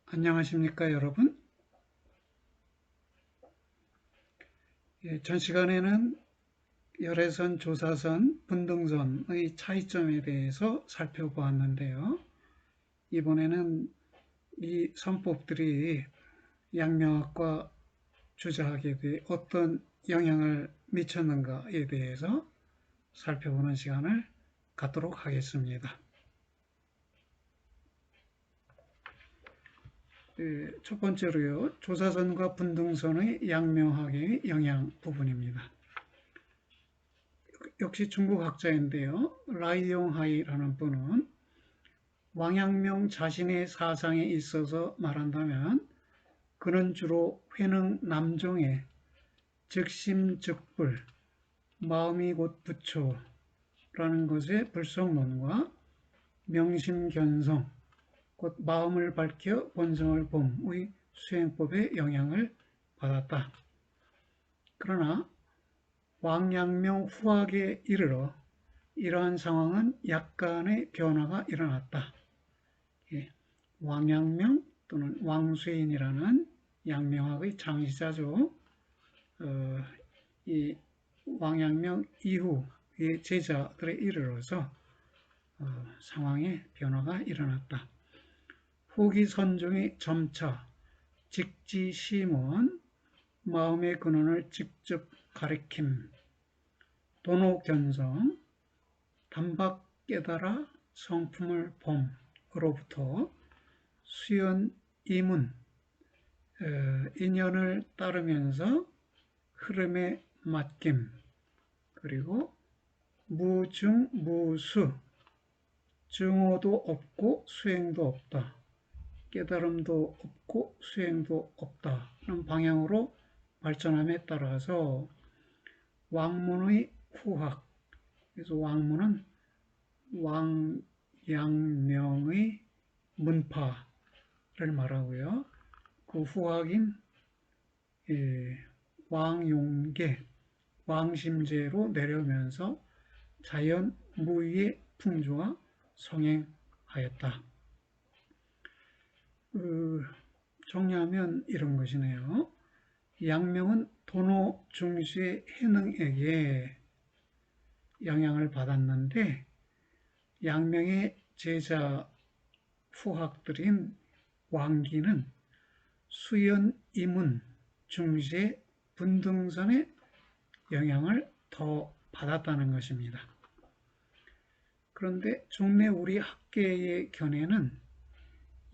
안녕하십니까, 여러분? 전 시간에는 열애선, 조사선, 분등선의 차이점에 대해서 살펴보았는데요. 이번에는 이 선법들이 양명학과 주자학에 어떤 영향을 미쳤는가에 대해서 살펴보는 시간을 갖도록 하겠습니다. 첫 번째로요, 조사선과 분등선의 양명학의 영향 부분입니다. 역시 중국 학자인데요. 라이용하이라는 분은 왕양명 자신의 사상에 있어서 말한다면 그는 주로 회능 남종의 즉심즉불, 마음이 곧 부처라는 것의 불성론과 명심견성, 곧 마음을 밝혀 본성을 봄의 수행법에 영향을 받았다. 그러나 왕양명 후학에 이르러 이러한 상황은 약간의 변화가 일어났다. 왕양명 또는 왕쇠인이라는 양명학의 창시자죠. 이 왕양명 이후의 제자들에 이르러서 상황의 변화가 일어났다. 후기 선종의 점차, 직지심은 마음의 근원을 직접 가리킴, 도노견성, 단박 깨달아 성품을 봄으로부터 수연 이문, 인연을 따르면서 흐름에 맡김, 그리고 무중 무수, 증오도 없고 수행도 없다. 깨달음도 없고 수행도 없다는 방향으로 발전함에 따라서 왕문의 후학, 그래서 왕문은 왕양명의 문파를 말하고요. 그 후학인 왕용계, 왕심제로 내려오면서 자연 무위의 풍조가 성행하였다. 정리하면 이런 것이네요. 양명은 도노 중시의 해능에게 영향을 받았는데 양명의 제자 후학들인 왕기는 수연 이문 중시의 분등선의 영향을 더 받았다는 것입니다. 그런데 종래 우리 학계의 견해는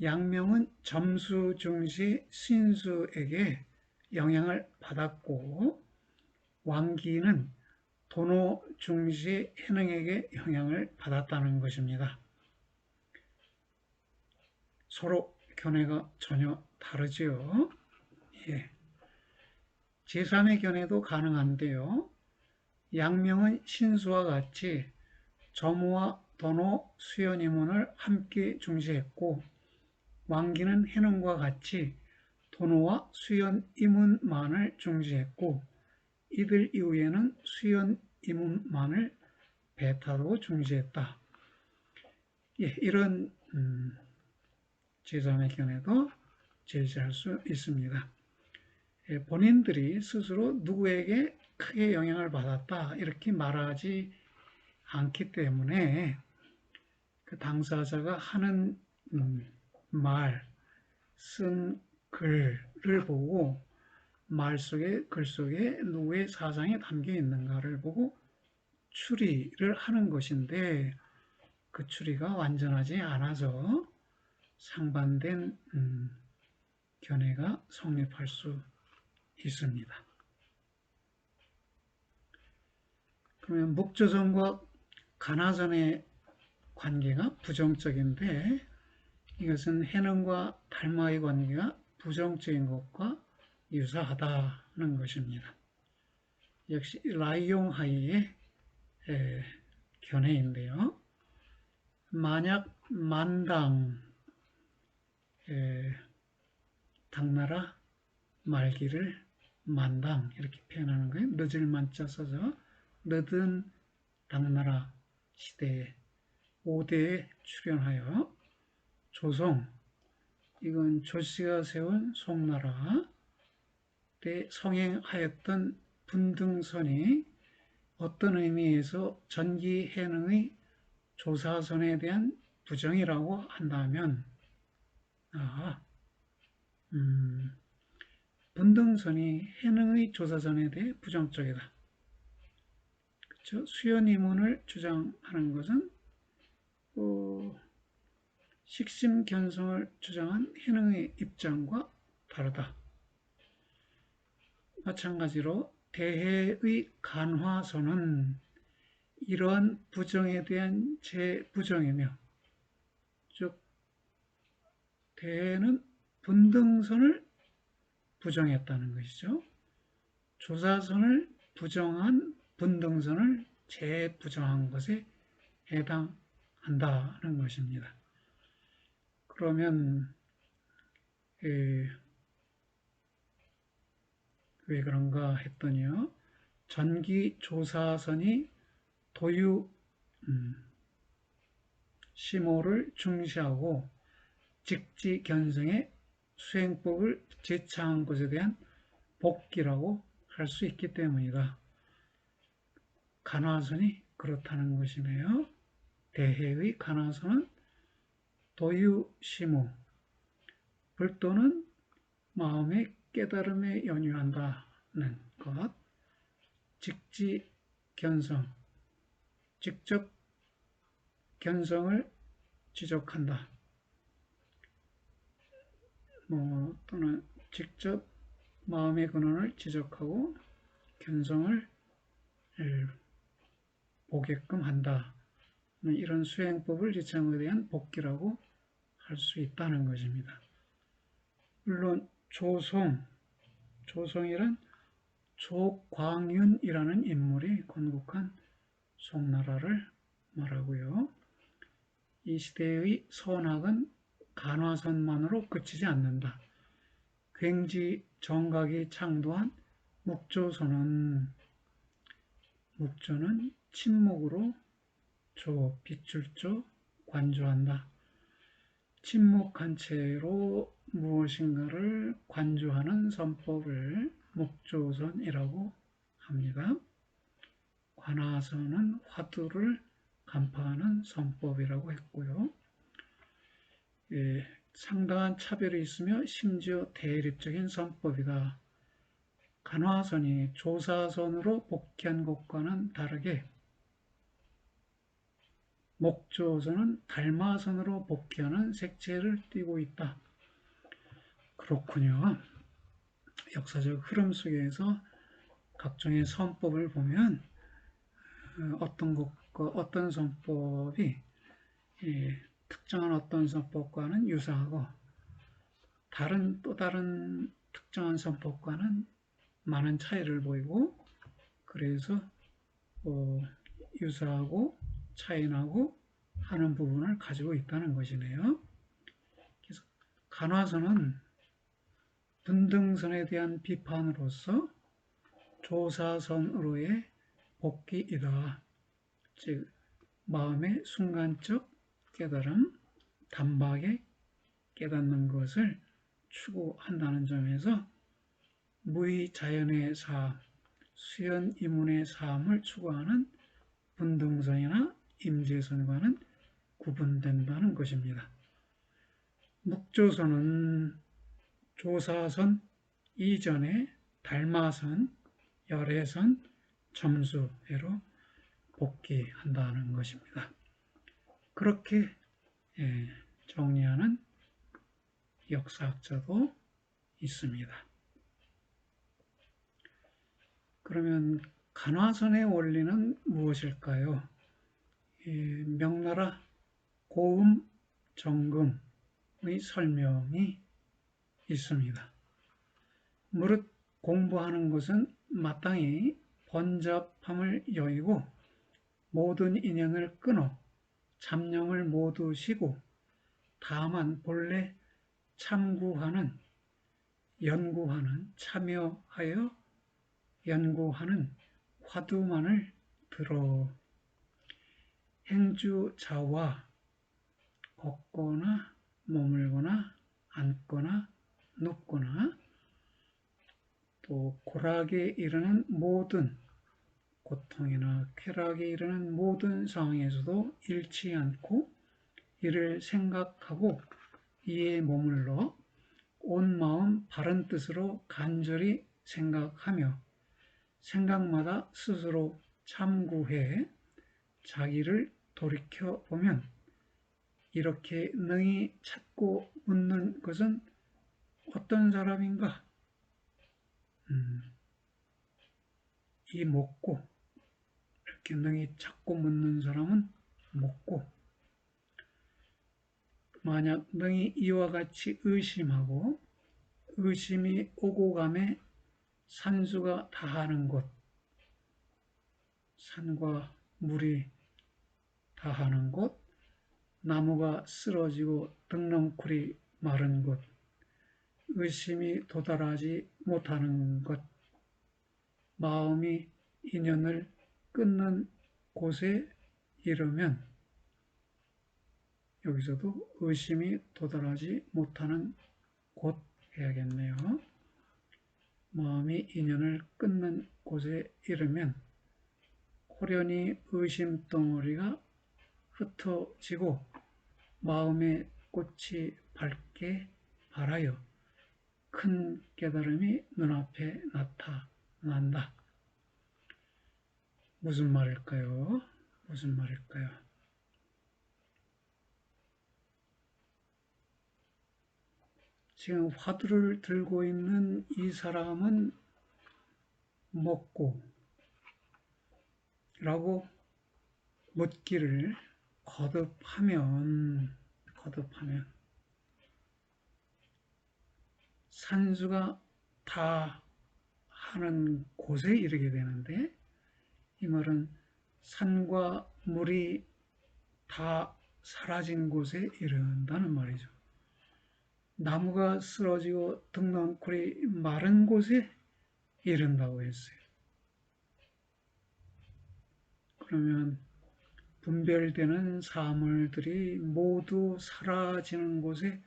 양명은 점수 중시 신수에게 영향을 받았고 왕기는 도노 중시 해능에게 영향을 받았다는 것입니다. 서로 견해가 전혀 다르지요. 제3의 견해도 가능한데요. 양명은 신수와 같이 점호와 도노, 수연이문을 함께 중시했고 왕기는 해능과 같이 도노와 수연 이문만을 중시했고 이들 이후에는 수연 이문만을 베타로 중시했다. 이런 제3의 견해도 제시할 수 있습니다. 본인들이 스스로 누구에게 크게 영향을 받았다 이렇게 말하지 않기 때문에 그 당사자가 하는 말, 쓴 글을 보고 말 속에, 글 속에 누구의 사상이 담겨 있는가를 보고 추리를 하는 것인데 그 추리가 완전하지 않아서 상반된 견해가 성립할 수 있습니다. 그러면 목조선과 간화선의 관계가 부정적인데 이것은 해능과 달마의 관계가 부정적인 것과 유사하다는 것입니다. 역시 라이용하이의 견해인데요. 만약 만당 당나라 말기를 만당 이렇게 표현하는 거예요. 늦을 만자 써서 늦은 당나라 시대에 5대에 출현하여 조송 이건 조씨가 세운 송나라 때 성행하였던 분등선이 어떤 의미에서 전기해능의 조사선에 대한 부정이라고 한다면, 분등선이 해능의 조사선에 대해 부정적이다. 그렇죠? 수연이문을 주장하는 것은 식심견성을 주장한 해능의 입장과 다르다. 마찬가지로 대해의 간화선은 이러한 부정에 대한 재부정이며, 즉 대해는 분등선을 부정했다는 것이죠. 조사선을 부정한 분등선을 재부정한 것에 해당한다는 것입니다. 그러면 왜 그런가 했더니요. 전기조사선이 도유 심호를 중시하고 직지견성의 수행법을 제창한 것에 대한 복기라고 할 수 있기 때문이다. 간화선이 그렇다는 것이네요. 대해의 간화선은 도유심호, 불도는 마음의 깨달음에 연유한다는 것, 직지견성, 직접 견성을 지적한다. 또는 직접 마음의 근원을 지적하고 견성을 보게끔 한다. 이런 수행법을 지창에 대한 복기라고 할 수 있다는 것입니다. 물론 조송이란 조광윤이라는 인물이 건국한 송나라를 말하고요. 이 시대의 선악은 간화선만으로 그치지 않는다. 굉지 정각이 창도한 묵조는 침묵으로 빗줄조 관조한다. 침묵한 채로 무엇인가를 관조하는 선법을 묵조선이라고 합니다. 관화선은 화두를 간파하는 선법이라고 했고요. 상당한 차별이 있으며 심지어 대립적인 선법이다. 간화선이 조사선으로 복귀한 것과는 다르게 목조선은 달마선으로 복귀하는 색채를 띠고 있다. 그렇군요. 역사적 흐름 속에서 각종의 선법을 보면 어떤 것과 어떤 선법이 특정한 어떤 선법과는 유사하고 또 다른 특정한 선법과는 많은 차이를 보이고, 그래서 유사하고 차이나고 하는 부분을 가지고 있다는 것이네요. 그래서 간화선은 분등선에 대한 비판으로서 조사선으로의 복귀이다. 즉 마음의 순간적 깨달음, 단박에 깨닫는 것을 추구한다는 점에서 무의자연의 삶, 수연이문의 삶을 추구하는 분등선이나 임재선과는 구분된다는 것입니다. 묵조선은 조사선 이전에 달마선, 열애선, 점수회로 복귀한다는 것입니다. 그렇게 정리하는 역사학자도 있습니다. 그러면 간화선의 원리는 무엇일까요? 명나라 고음 정금의 설명이 있습니다. 무릇 공부하는 것은 마땅히 번잡함을 여의고 모든 인연을 끊어 잡념을 모두 쉬고 다만 본래 참구하는, 참여하여 연구하는 화두만을 들어 행주자와 걷거나 머물거나 앉거나 눕거나 또 고락에 이르는 모든 고통이나 쾌락에 이르는 모든 상황에서도 잃지 않고 이를 생각하고 이에 머물러 온 마음 바른 뜻으로 간절히 생각하며 생각마다 스스로 참구해 자기를 돌이켜보면 이렇게 능히 찾고 묻는 것은 어떤 사람인가? 이 묻고 이렇게 능히 찾고 묻는 사람은 묻고 만약 능히 이와 같이 의심하고 의심이 오고 감에 산수가 다하는 곳 산과 물이 다하는 곳 나무가 쓰러지고 등렁쿨이 마른 곳 의심이 도달하지 못하는 것 마음이 인연을 끊는 곳에 이르면 여기서도 의심이 도달하지 못하는 곳 해야겠네요. 마음이 인연을 끊는 곳에 이르면 호련히 의심 덩어리가 흩어지고 마음의 꽃이 밝게 발하여 큰 깨달음이 눈앞에 나타난다. 무슨 말일까요? 무슨 말일까요? 지금 화두를 들고 있는 이 사람은 먹고 라고 묻기를 거듭하면 산수가 다 하는 곳에 이르게 되는데 이 말은 산과 물이 다 사라진 곳에 이른다는 말이죠. 나무가 쓰러지고 등렁쿨이 마른 곳에 이른다고 했어요. 그러면 분별되는 사물들이 모두 사라지는 곳에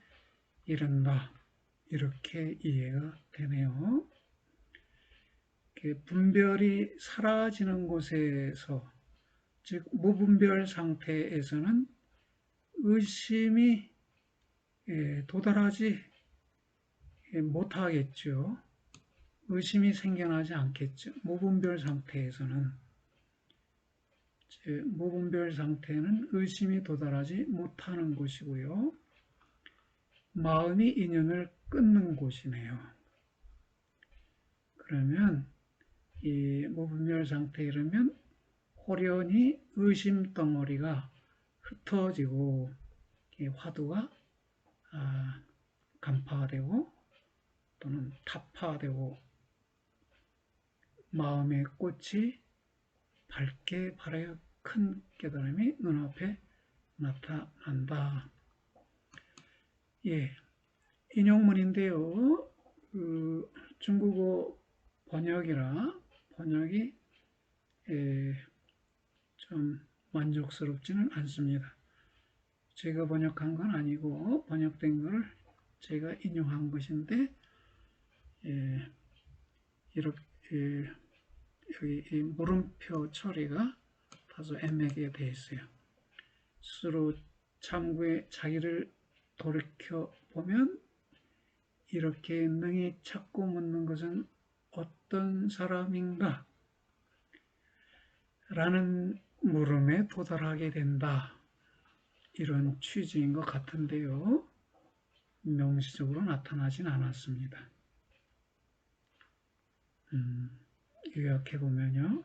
이른다. 이렇게 이해가 되네요. 분별이 사라지는 곳에서 즉 무분별 상태에서는 의심이 도달하지 못하겠죠. 의심이 생겨나지 않겠죠. 무분별 상태에서는 무분별 상태는 의심이 도달하지 못하는 곳이고요. 마음이 인연을 끊는 곳이네요. 그러면 이 무분별 상태에 이르면 호련히 의심 덩어리가 흩어지고 화두가 간파되고 또는 타파되고 마음의 꽃이 밝게 발하여 큰 깨달음이 눈앞에 나타난다. 예, 인용문인데요. 중국어 번역이 좀 만족스럽지는 않습니다. 제가 번역한 건 아니고 번역된 것을 제가 인용한 것인데 이렇게 여기 이 물음표 처리가 다소 애매하게 되어 있어요. 스스로 참구해 자기를 돌이켜 보면 이렇게 능히 찾고 묻는 것은 어떤 사람인가? 라는 물음에 도달하게 된다. 이런 취지인 것 같은데요. 명시적으로 나타나진 않았습니다. 요약해보면요.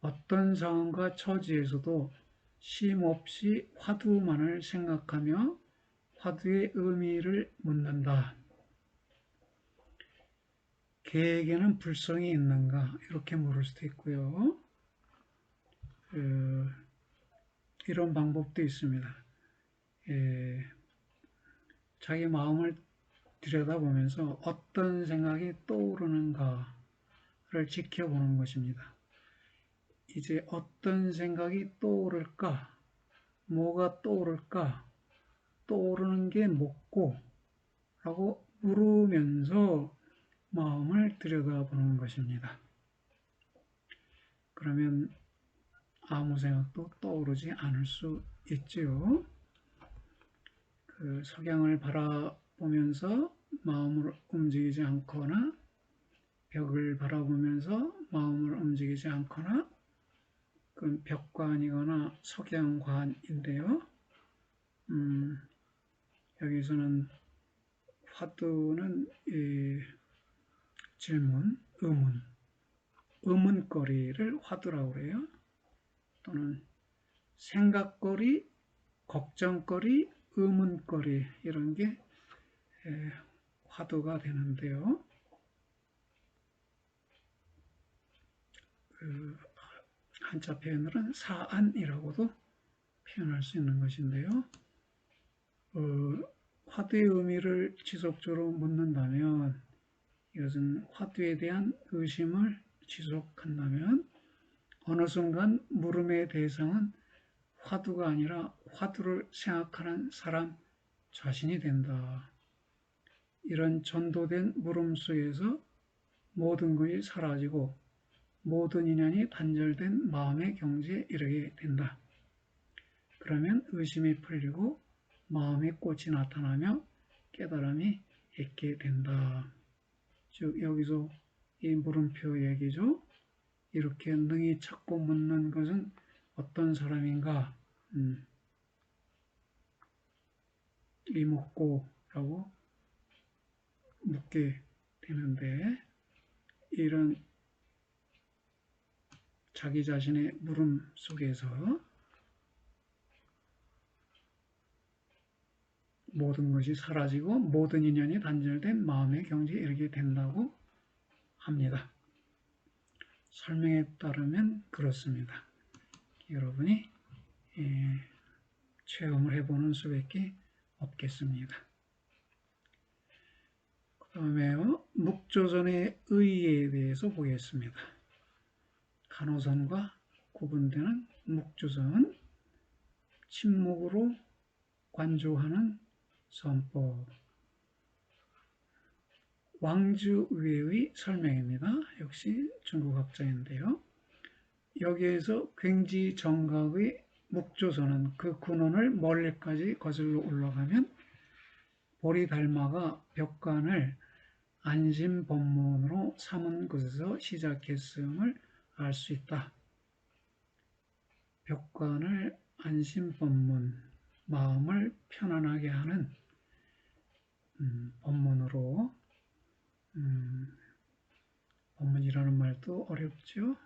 어떤 상황과 처지에서도 쉼없이 화두만을 생각하며 화두의 의미를 묻는다. 개에게는 불성이 있는가? 이렇게 물을 수도 있고요. 이런 방법도 있습니다. 자기 마음을 들여다보면서 어떤 생각이 떠오르는가를 지켜보는 것입니다. 이제 어떤 생각이 떠오를까? 뭐가 떠오를까? 떠오르는 게 묻고 라고 물으면서 마음을 들여다보는 것입니다. 그러면 아무 생각도 떠오르지 않을 수 있지요. 그 석양을 바라보면서 마음을 움직이지 않거나 벽을 바라보면서 마음을 움직이지 않거나 그 벽관이거나 석양관인데요. 여기서는 화두는 질문, 의문거리를 화두라고 그래요. 또는 생각거리, 걱정거리, 의문거리 이런 게 화두가 되는데요. 그 한자 표현으로는 사안이라고도 표현할 수 있는 것인데요. 화두의 의미를 지속적으로 묻는다면 이것은 화두에 대한 의심을 지속한다면 어느 순간 물음의 대상은 화두가 아니라 화두를 생각하는 사람 자신이 된다. 이런 전도된 물음 속에서 모든 것이 사라지고 모든 인연이 단절된 마음의 경지에 이르게 된다. 그러면 의심이 풀리고 마음의 꽃이 나타나며 깨달음이 있게 된다. 즉 여기서 이 물음표 얘기죠. 이렇게 능히 찾고 묻는 것은 어떤 사람인가? 이목고라고 묻게 되는데 이런 자기 자신의 물음 속에서 모든 것이 사라지고 모든 인연이 단절된 마음의 경지에 이르게 된다고 합니다. 설명에 따르면 그렇습니다. 여러분이 체험을 해보는 수밖에 없겠습니다. 그 다음에 묵조선의 의에 대해서 보겠습니다. 간호선과 구분되는 묵조선, 침묵으로 관조하는 선법, 왕주의의 설명입니다. 역시 중국학자인데요. 여기에서 굉지정각의 묵조선은 그 근원을 멀리까지 거슬러 올라가면 보리달마가 벽관을 안심법문으로 삼은 것에서 시작했음을 알 수 있다. 벽관을 안심법문, 마음을 편안하게 하는 법문으로, 법문이라는 말도 어렵죠.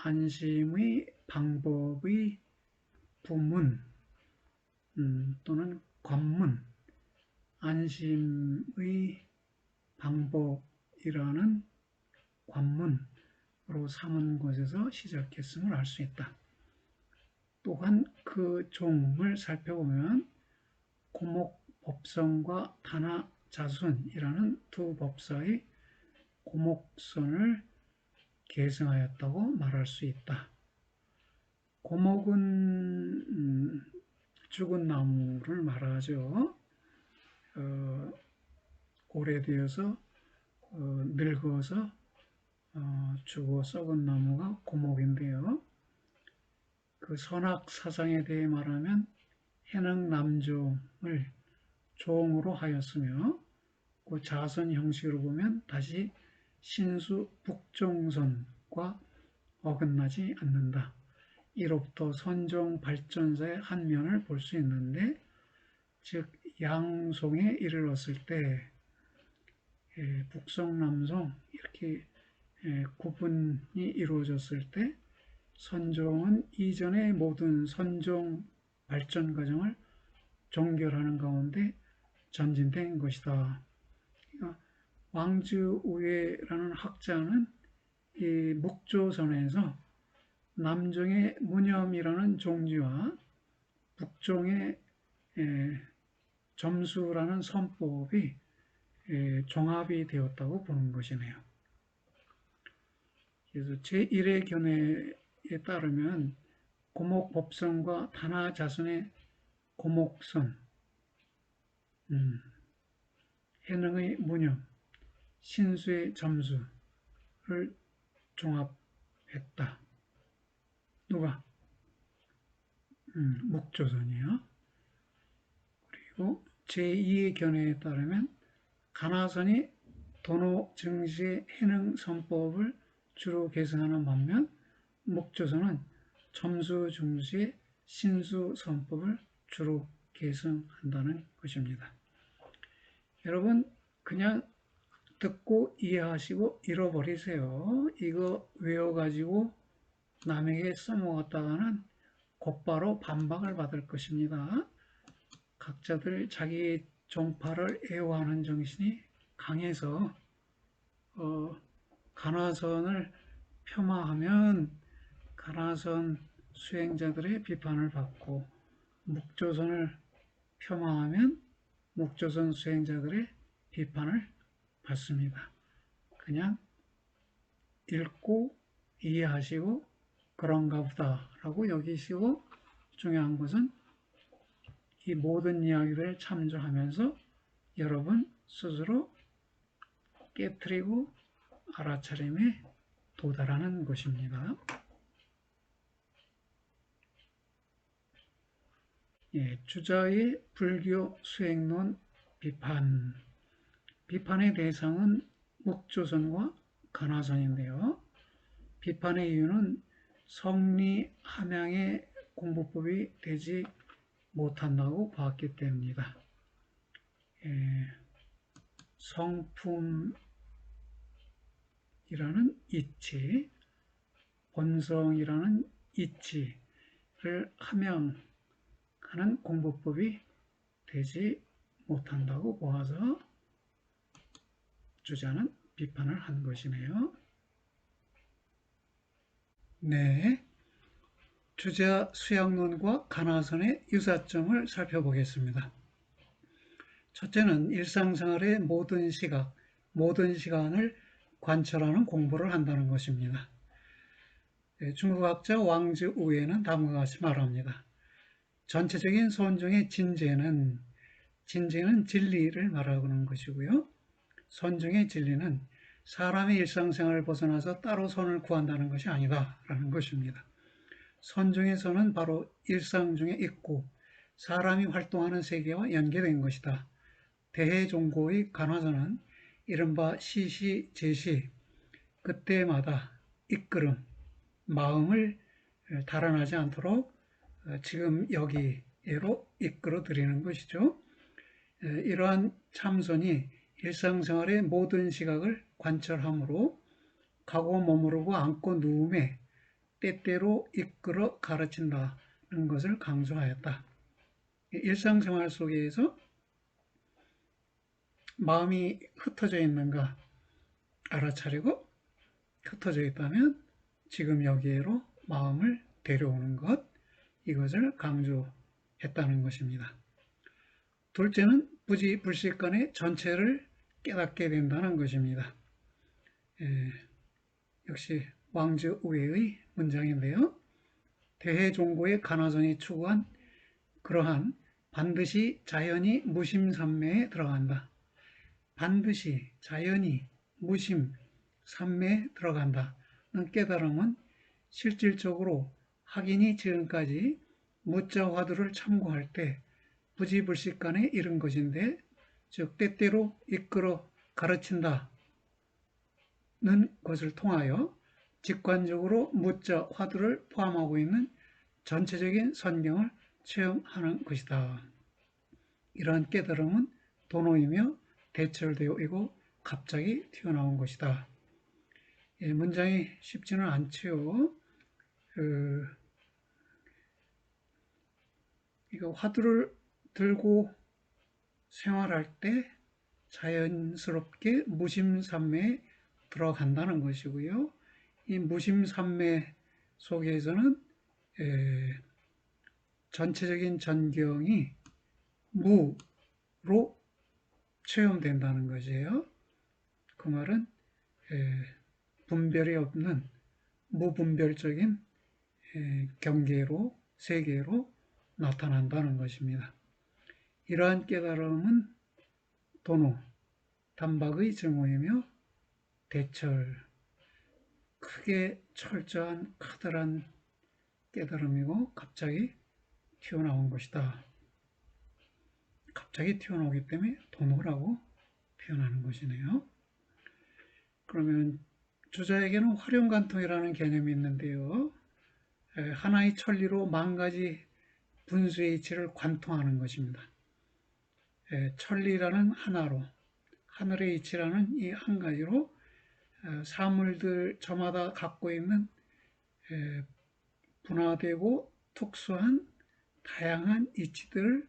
안심의 방법의 부문 또는 관문, 안심의 방법이라는 관문으로 삼은 것에서 시작했음을 알 수 있다. 또한 그 종을 살펴보면 고목법성과 다나자순이라는 두 법사의 고목선을 계승하였다고 말할 수 있다. 고목은 죽은 나무를 말하죠. 오래되어서 늙어서 죽어 썩은 나무가 고목인데요. 그 선악 사상에 대해 말하면 해능남종을 종으로 하였으며 그 자선 형식으로 보면 다시 신수 북종선과 어긋나지 않는다. 이로부터 선종 발전사의 한 면을 볼 수 있는데 즉 양송에 이르렀을 때 북송, 남송 이렇게 구분이 이루어졌을 때 선종은 이전의 모든 선종 발전 과정을 종결하는 가운데 전진된 것이다. 그러니까 왕주우회라는 학자는 이 묵조선에서 남종의 무념이라는 종지와 북종의 점수라는 선법이 종합이 되었다고 보는 것이네요. 그래서 제1의 견해에 따르면 고목법성과 다나자순의 고목선, 해능의 무념, 신수의 점수를 종합했다. 누가? 목조선이요. 그리고 제2의 견해에 따르면 가나선이 도노 증시의 해능 선법을 주로 계승하는 반면 목조선은 점수 증시의 신수 선법을 주로 계승한다는 것입니다. 여러분 그냥 듣고 이해하시고 잃어버리세요. 이거 외워가지고 남에게 써먹었다가는 곧바로 반박을 받을 것입니다. 각자들 자기 종파를 애호하는 정신이 강해서 가나선을 폄하하면 가나선 수행자들의 비판을 받고 목조선을 폄하하면 목조선 수행자들의 비판을 받습니다. 그냥 읽고 이해하시고 그런가 보다 라고 여기시고 중요한 것은 이 모든 이야기를 참조하면서 여러분 스스로 깨트리고 알아차림에 도달하는 것입니다. 주자의 불교 수행론 비판. 비판의 대상은 목조선과 가나선인데요. 비판의 이유는 성리 함양의 공부법이 되지 못한다고 봤기 때문이다. 성품이라는 이치, 본성이라는 이치를 함양하는 공부법이 되지 못한다고 보아서 주자는 비판을 한 것이네요. 네, 주자 수양론과 가나선의 유사점을 살펴보겠습니다. 첫째는 일상생활의 모든 시각, 모든 시간을 관찰하는 공부를 한다는 것입니다. 중국학자 왕즈 우에는 다음과 같이 말합니다. 전체적인 선종의 진제는 진리를 말하는 것이고요. 선종의 진리는 사람의 일상생활을 벗어나서 따로 선을 구한다는 것이 아니다 라는 것입니다. 선종의 선은 바로 일상 중에 있고 사람이 활동하는 세계와 연계된 것이다. 대해종고의 간화선은 이른바 시시제시, 그때마다 이끌음, 마음을 달아나지 않도록 지금 여기로 이끌어 드리는 것이죠. 이러한 참선이 일상생활의 모든 시각을 관찰함으로 가고 머무르고 앉고 누움에 때때로 이끌어 가르친다는 것을 강조하였다. 일상생활 속에서 마음이 흩어져 있는가 알아차리고 흩어져 있다면 지금 여기로 마음을 데려오는 것, 이것을 강조했다는 것입니다. 둘째는 부지불식간의 전체를 깨닫게 된다는 것입니다. 역시 왕즈 우회의 문장인데요. 대해종고의 간화선이 추구한 그러한 반드시 자연이 무심삼매에 들어간다. 반드시 자연이 무심삼매에 들어간다는 깨달음은 실질적으로 학인이 지금까지 무자 화두를 참고할 때 부지불식간에 이른 것인데, 즉 때때로 이끌어 가르친다는 것을 통하여 직관적으로 무자 화두를 포함하고 있는 전체적인 선경을 체험하는 것이다. 이러한 깨달음은 도노이며 대철되어 있고 갑자기 튀어나온 것이다. 문장이 쉽지는 않지요. 이거 화두를 들고 생활할 때 자연스럽게 무심삼매에 들어간다는 것이고요. 이 무심삼매 속에서는 전체적인 전경이 무로 체험된다는 것이에요. 그 말은 분별이 없는 무분별적인 경계로, 세계로 나타난다는 것입니다. 이러한 깨달음은 도노, 단박의 증오이며 대철, 크게 철저한 커다란 깨달음이고 갑자기 튀어나온 것이다. 갑자기 튀어나오기 때문에 도노라고 표현하는 것이네요. 그러면 주자에게는 활용관통이라는 개념이 있는데요. 하나의 천리로 만 가지 분수의 이치를 관통하는 것입니다. 천리라는 하나로, 하늘의 이치라는 이 한 가지로 사물들 저마다 갖고 있는 분화되고 특수한 다양한 이치들을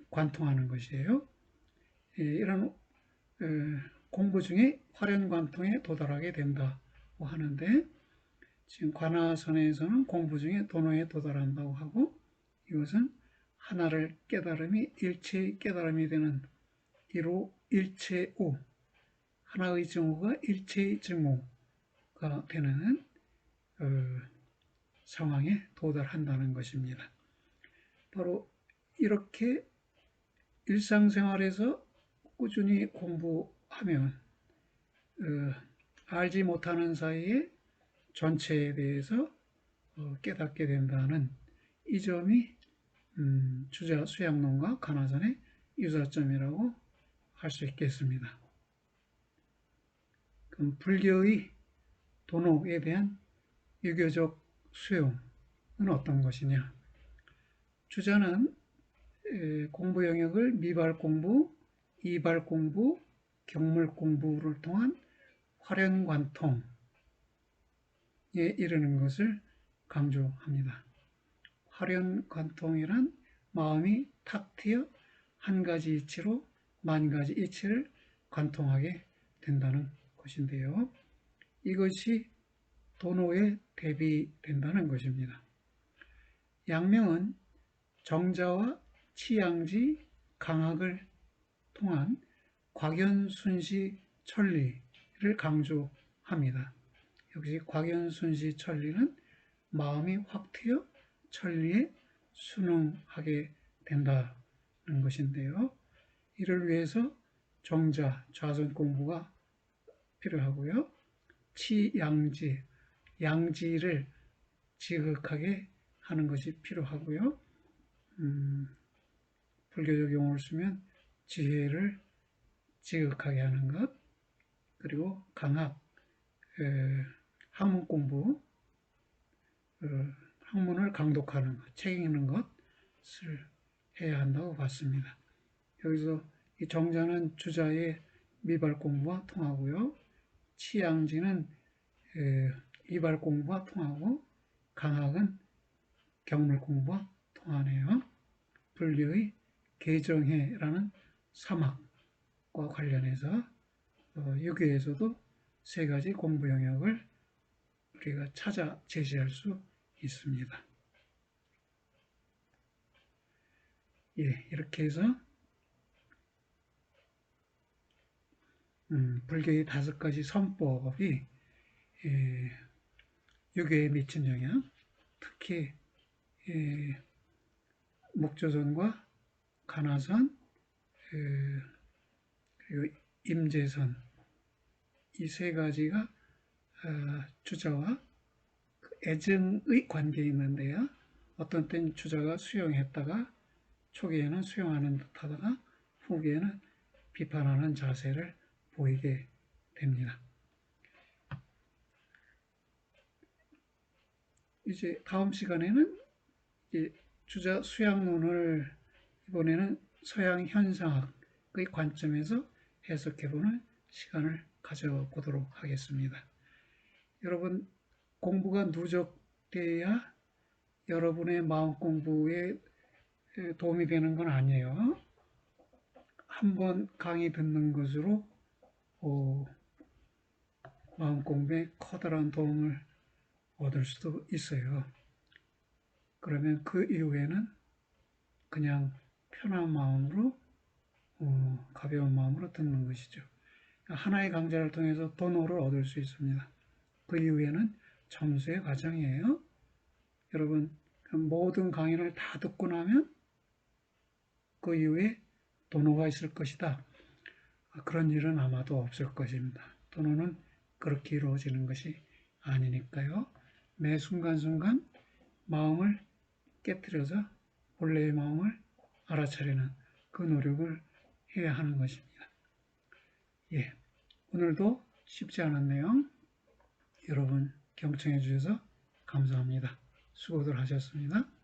관통하는 것이에요. 이런 공부 중에 활용관통에 도달하게 된다고 하는데, 지금 관하선에서는 공부 중에 도노에 도달한다고 하고, 이것은 하나를 깨달음이 일체의 깨달음이 되는 이로 일체오, 하나의 증오가 일체의 증오가 되는 상황에 도달한다는 것입니다. 바로 이렇게 일상생활에서 꾸준히 공부하면 알지 못하는 사이에 전체에 대해서 깨닫게 된다는 이 점이 주자 수양론과 간화선의 유사점이라고 할 수 있겠습니다. 그럼 불교의 도노에 대한 유교적 수용은 어떤 것이냐? 주자는 공부 영역을 미발 공부, 이발 공부, 경물 공부를 통한 활용관통에 이르는 것을 강조합니다. 활용관통이란 마음이 탁 트여 한 가지 이치로 만 가지 이치를 관통하게 된다는 것인데요. 이것이 도노에 대비된다는 것입니다. 양명은 정자와 치양지, 강학을 통한 곽연순시 천리를 강조합니다. 역시 곽연순시 천리는 마음이 확 트여 천리에 순응하게 된다는 것인데요. 이를 위해서 정자, 좌선 공부가 필요하고요. 치양지, 양지를 지극하게 하는 것이 필요하고요. 불교적 용어를 쓰면 지혜를 지극하게 하는 것, 그리고 강학, 학문 공부, 학문을 강독하는 것, 책 읽는 것을 해야 한다고 봤습니다. 여기서 이 정자는 주자의 미발 공부와 통하고요. 치양지는 이발 공부와 통하고, 강학은 경물 공부와 통하네요. 불교의 개정해라는 사막과 관련해서 유교에서도 세 가지 공부 영역을 우리가 찾아 제시할 수 있습니다. 이렇게 해서 불교의 5가지 선법이 유교에 미친 영향, 특히 목조선과 간화선, 그리고 임재선, 이 세 가지가 주자와 애증의 관계에 있는데요. 어떤 때는 주자가 수용했다가 초기에는 수용하는 듯 하다가 후기에는 비판하는 자세를 보이게 됩니다. 이제 다음 시간에는 주자 수양론을 이번에는 서양 현상학의 관점에서 해석해보는 시간을 가져보도록 하겠습니다. 여러분, 공부가 누적돼야 여러분의 마음 공부에 도움이 되는 건 아니에요. 한번 강의 듣는 것으로 마음 공부에 커다란 도움을 얻을 수도 있어요. 그러면 그 이후에는 그냥 편한 마음으로 가벼운 마음으로 듣는 것이죠. 하나의 강좌를 통해서 도노를 얻을 수 있습니다. 그 이후에는 점수의 과정이에요. 여러분, 모든 강의를 다 듣고 나면 그 이후에 도노가 있을 것이다. 그런 일은 아마도 없을 것입니다. 또는 그렇게 이루어지는 것이 아니니까요. 매 순간순간 마음을 깨뜨려서 본래의 마음을 알아차리는 그 노력을 해야 하는 것입니다. 예, 오늘도 쉽지 않았네요. 여러분 경청해 주셔서 감사합니다. 수고들 하셨습니다.